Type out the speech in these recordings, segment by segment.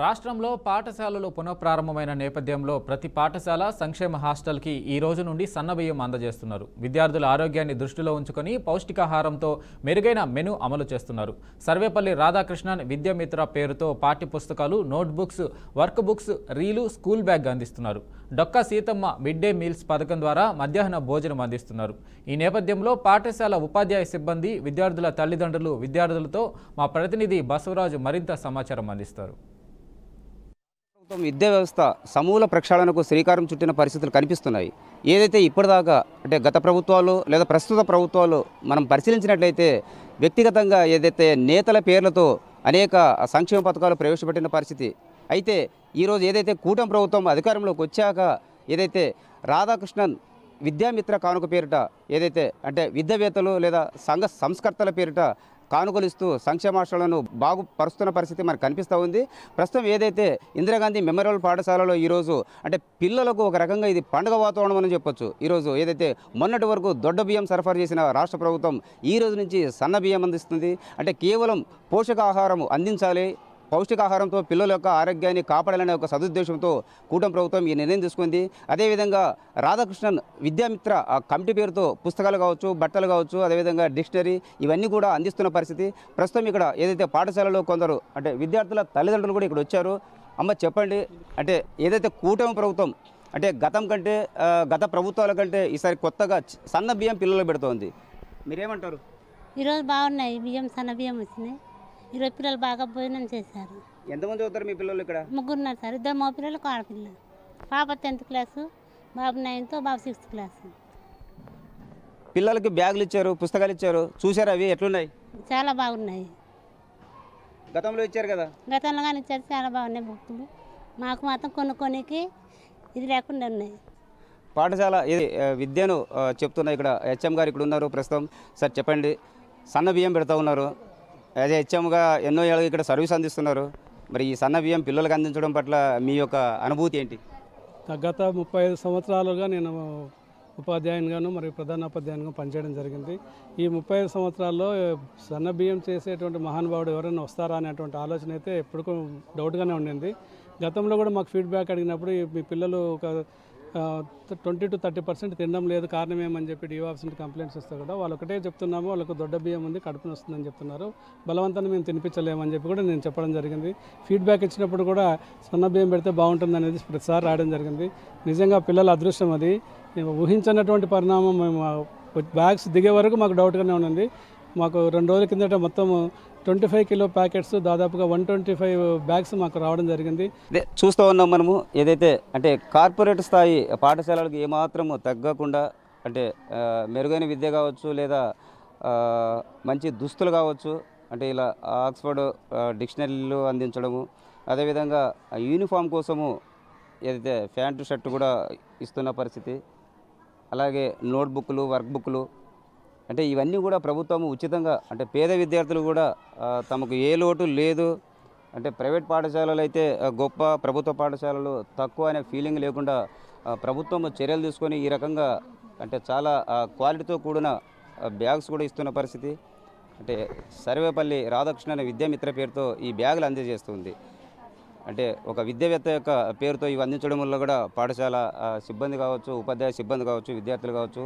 రాష్ట్రంలో పాఠశాలలు పునఃప్రారంభమైన నేపథ్యంలో ప్రతి పాఠశాల సంక్షేమ హాస్టల్కి ఈ రోజు నుండి సన్నబియ్యం అందజేస్తున్నారు. విద్యార్థుల ఆరోగ్యాన్ని దృష్టిలో ఉంచుకొని పౌష్టికాహారంతో మెరుగైన మెను అమలు చేస్తున్నారు. సర్వేపల్లి రాధాకృష్ణన్ విద్యామిత్ర పేరుతో పాఠ్యపుస్తకాలు, నోట్బుక్స్, వర్క్ బుక్స్, రీలు, స్కూల్ బ్యాగ్ అందిస్తున్నారు. Dokka Seethamma mid day meals పథకం ద్వారా మధ్యాహ్న భోజనం అందిస్తున్నారు. ఈ నేపథ్యంలో పాఠశాల ఉపాధ్యాయ సిబ్బంది, విద్యార్థుల తల్లిదండ్రులు, విద్యార్థులతో మా ప్రతినిధి బసవరాజు మరింత సమాచారం అందిస్తారు. విద్యా వ్యవస్థ సమూల ప్రక్షాళనకు శ్రీకారం చుట్టిన పరిస్థితులు కనిపిస్తున్నాయి. ఏదైతే ఇప్పటిదాకా అంటే గత ప్రభుత్వాలు లేదా ప్రస్తుత ప్రభుత్వాలు మనం పరిశీలించినట్లయితే వ్యక్తిగతంగా ఏదైతే నేతల పేర్లతో అనేక సంక్షేమ పథకాలు ప్రవేశపెట్టిన పరిస్థితి. అయితే ఈరోజు ఏదైతే కూటమి ప్రభుత్వం అధికారంలోకి వచ్చాక ఏదైతే రాధాకృష్ణన్ విద్యామిత్ర కానుక పేరిట ఏదైతే అంటే విద్యావేత్తలు లేదా సంఘ సంస్కర్తల పేరిట కానుకలు ఇస్తూ సంక్షేమాశాలను బాగుపరుస్తున్న పరిస్థితి మనకు కనిపిస్తూ ఉంది. ప్రస్తుతం ఏదైతే ఇందిరాగాంధీ మెమోరియల్ పాఠశాలలో ఈరోజు అంటే పిల్లలకు ఒక రకంగా ఇది పండుగ వాతావరణం అని చెప్పొచ్చు. ఈరోజు ఏదైతే మొన్నటి వరకు దొడ్డ బియ్యం సరఫరా చేసిన రాష్ట్ర ప్రభుత్వం ఈ రోజు నుంచి సన్న బియ్యం అందిస్తుంది. అంటే కేవలం పోషకాహారం అందించాలి, పౌష్టికాహారంతో పిల్లల యొక్క ఆరోగ్యాన్ని కాపాడాలనే ఒక సదుద్దేశంతో కూటమి ప్రభుత్వం ఈ నిర్ణయం తీసుకుంది. అదేవిధంగా రాధాకృష్ణన్ విద్యామిత్ర కమిటీ పేరుతో పుస్తకాలు కావచ్చు, బట్టలు కావచ్చు, అదేవిధంగా డిక్షనరీ ఇవన్నీ కూడా అందిస్తున్న పరిస్థితి. ప్రస్తుతం ఇక్కడ ఏదైతే పాఠశాలలో కొందరు అంటే విద్యార్థుల తల్లిదండ్రులు కూడా ఇక్కడ వచ్చారు. అమ్మ చెప్పండి, అంటే ఏదైతే కూటమి ప్రభుత్వం అంటే గత ప్రభుత్వాల కంటే ఈసారి కొత్తగా సన్న బియ్యం పిల్లలు పెడుతోంది, మీరేమంటారు? ఈరోజు బాగున్నాయి, బియ్యం సన్న బియ్యం వచ్చినాయి. ఈరోజు పిల్లలు బాగా భోజనం చేశారు. ఎంతమంది చదువుతారు మీ పిల్లలు ఇక్కడ? ముగ్గురున్నారు సార్, ఇద్దరు మా పిల్లలు, ఆడపిల్ల. పాప 10th క్లాసు, బాబు 9th, బాబు 6th క్లాసు. పిల్లలకి బ్యాగులు ఇచ్చారు, పుస్తకాలు ఇచ్చారు, చూసారు, అవి ఎట్లున్నాయి? చాలా బాగున్నాయి. గతంలో ఇచ్చారు కదా? గతంలో కానీ ఇచ్చారు, చాలా బాగున్నాయి బుక్కులు. మాకు మాత్రం కొనుక్కోనికి ఇది లేకుండా ఉన్నాయి. పాఠశాల విద్యను చెప్తున్నా ఇక్కడ హెచ్ఎం గారు ఇక్కడ ఉన్నారు ప్రస్తుతం. సార్ చెప్పండి, సన్న బియ్యం పెడతా ఉన్నారు, యాజ్ హెచ్ఎంగా ఎన్నో ఏళ్ళకి ఇక్కడ సర్వీస్ అందిస్తున్నారు. మరి ఈ సన్న బియ్యం పిల్లలకు అందించడం పట్ల మీ యొక్క అనుభూతి ఏంటి? గత 35 సంవత్సరాలుగా నేను ఉపాధ్యాయునిగాను మరియు ప్రధానోపాధ్యాయునిగా పనిచేయడం జరిగింది. ఈ 35 సంవత్సరాల్లో సన్న బియ్యం చేసేటువంటి మహానుభావుడు ఎవరైనా వస్తారా అనేటువంటి ఆలోచన అయితే ఎప్పటికూ డౌట్గానే ఉండింది. గతంలో కూడా మాకు ఫీడ్బ్యాక్ అడిగినప్పుడు మీ పిల్లలు ఒక 20 to 30% తినడం లేదు, కారణం ఏమని చెప్పి డిఓ ఆఫీస్ నుండి కంప్లైంట్స్ వస్తాయి కదా, వాళ్ళు ఒకటే చెప్తున్నాము, వాళ్ళకు దొడ్డ బియ్యం ఉంది, కడుపున వస్తుందని చెప్తున్నారు, బలవంతాన్ని మేము తినిపించలేమని చెప్పి కూడా నేను చెప్పడం జరిగింది. ఫీడ్బ్యాక్ ఇచ్చినప్పుడు కూడా సన్న బియ్యం పెడితే బాగుంటుంది అనేది ప్రతిసారి రాయడం జరిగింది. నిజంగా పిల్లల అదృష్టం అది. మేము ఊహించినటువంటి పరిణామం. మేము బ్యాగ్స్ దిగే వరకు మాకు డౌట్గానే ఉన్నది. మాకు 2 రోజుల కిందట మొత్తం 25 కిలో ప్యాకెట్స్, దాదాపుగా 125 బ్యాగ్స్ మాకు రావడం జరిగింది. చూస్తూ ఉన్నాం మనము. ఏదైతే అంటే కార్పొరేట్ స్థాయి పాఠశాలలకు ఏమాత్రము తగ్గకుండా అంటే మెరుగైన విద్య కావచ్చు, లేదా మంచి దుస్తులు కావచ్చు, అంటే ఇలా ఆక్స్ఫర్డ్ డిక్షనరీలు అందించడము, అదేవిధంగా యూనిఫామ్ కోసము ఏదైతే ప్యాంటు షర్టు కూడా ఇస్తున్న పరిస్థితి, అలాగే నోట్బుక్లు, వర్క్ బుక్లు, అంటే ఇవన్నీ కూడా ప్రభుత్వం ఉచితంగా అంటే పేద విద్యార్థులు కూడా తమకు ఏ లోటు లేదు, అంటే ప్రైవేట్ పాఠశాలలు అయితే గొప్ప, ప్రభుత్వ పాఠశాలలు తక్కువ అనే ఫీలింగ్ లేకుండా ప్రభుత్వం చర్యలు తీసుకొని ఈ రకంగా అంటే చాలా క్వాలిటీతో కూడిన బ్యాగ్స్ కూడా ఇస్తున్న పరిస్థితి. అంటే సర్వేపల్లి రాధాకృష్ణ విద్యామిత్ర పేరుతో ఈ బ్యాగులు అందజేస్తుంది. అంటే ఒక విద్యావేత్త యొక్క పేరుతో ఇవి అందించడం వల్ల కూడా పాఠశాల సిబ్బంది కావచ్చు, ఉపాధ్యాయ సిబ్బంది కావచ్చు, విద్యార్థులు కావచ్చు,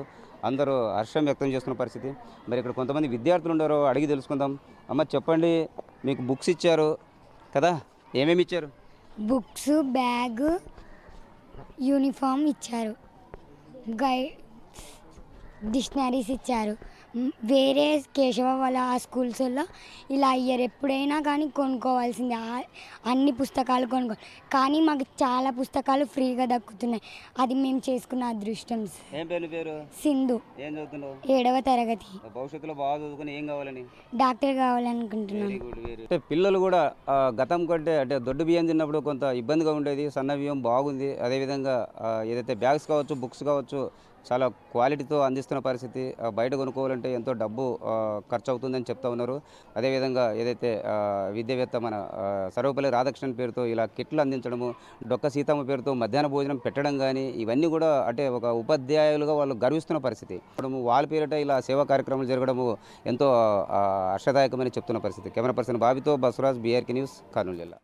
అందరూ హర్షం వ్యక్తం చేస్తున్న పరిస్థితి. మరి ఇక్కడ కొంతమంది విద్యార్థులు ఉన్నారో అడిగి తెలుసుకుందాం. అమ్మ చెప్పండి, మీకు బుక్స్ ఇచ్చారు కదా, ఏమేమి ఇచ్చారు? బుక్స్, బ్యాగ్, యూనిఫామ్ ఇచ్చారు, డిక్షనరీస్ ఇచ్చారు. వేరే కేశవ వాళ్ళ ఆ స్కూల్స్లో ఇలా అయ్యారు, ఎప్పుడైనా కానీ కొనుక్కోవాల్సిందే, అన్ని పుస్తకాలు కొనుక్కోవాలి. కానీ మాకు చాలా పుస్తకాలు ఫ్రీగా దక్కుతున్నాయి, అది మేము చేసుకున్న అదృష్టం. ఏం పేరు? సింధు. ఏం చదువుతున్నావు? 7వ తరగతి. భవిష్యత్తులో బాగా చదువుకుని ఏం కావాలని? డాక్టర్ కావాలనుకుంటున్నాను. అంటే పిల్లలు కూడా గతం కంటే అంటే దొడ్డు బియ్యం తిన్నప్పుడు కొంత ఇబ్బందిగా ఉండేది, సన్న బియ్యం బాగుంది. అదేవిధంగా ఏదైతే బ్యాగ్స్ కావచ్చు, బుక్స్ కావచ్చు, చాలా క్వాలిటీతో అందిస్తున్న పరిస్థితి. బయట కొనుక్కోవాలంటే ఎంతో డబ్బు ఖర్చు అవుతుందని చెప్తా ఉన్నారు. అదేవిధంగా ఏదైతే విద్యావేత్త మన సర్వేపల్లి రాధాకృష్ణన్ పేరుతో ఇలా కిట్లు అందించడము, డొక్క సీతమ్మ పేరుతో మధ్యాహ్న భోజనం పెట్టడం కానీ ఇవన్నీ కూడా అంటే ఒక ఉపాధ్యాయులుగా వాళ్ళు గర్విస్తున్న పరిస్థితి. వాళ్ళ పేరిట ఇలా సేవా కార్యక్రమాలు జరగడము ఎంతో హర్షదాయకమని చెప్తున్న పరిస్థితి. కెమెరా పర్సన్ బాబితో బసవరాజ్, BRK న్యూస్, కర్నూలు జిల్లా.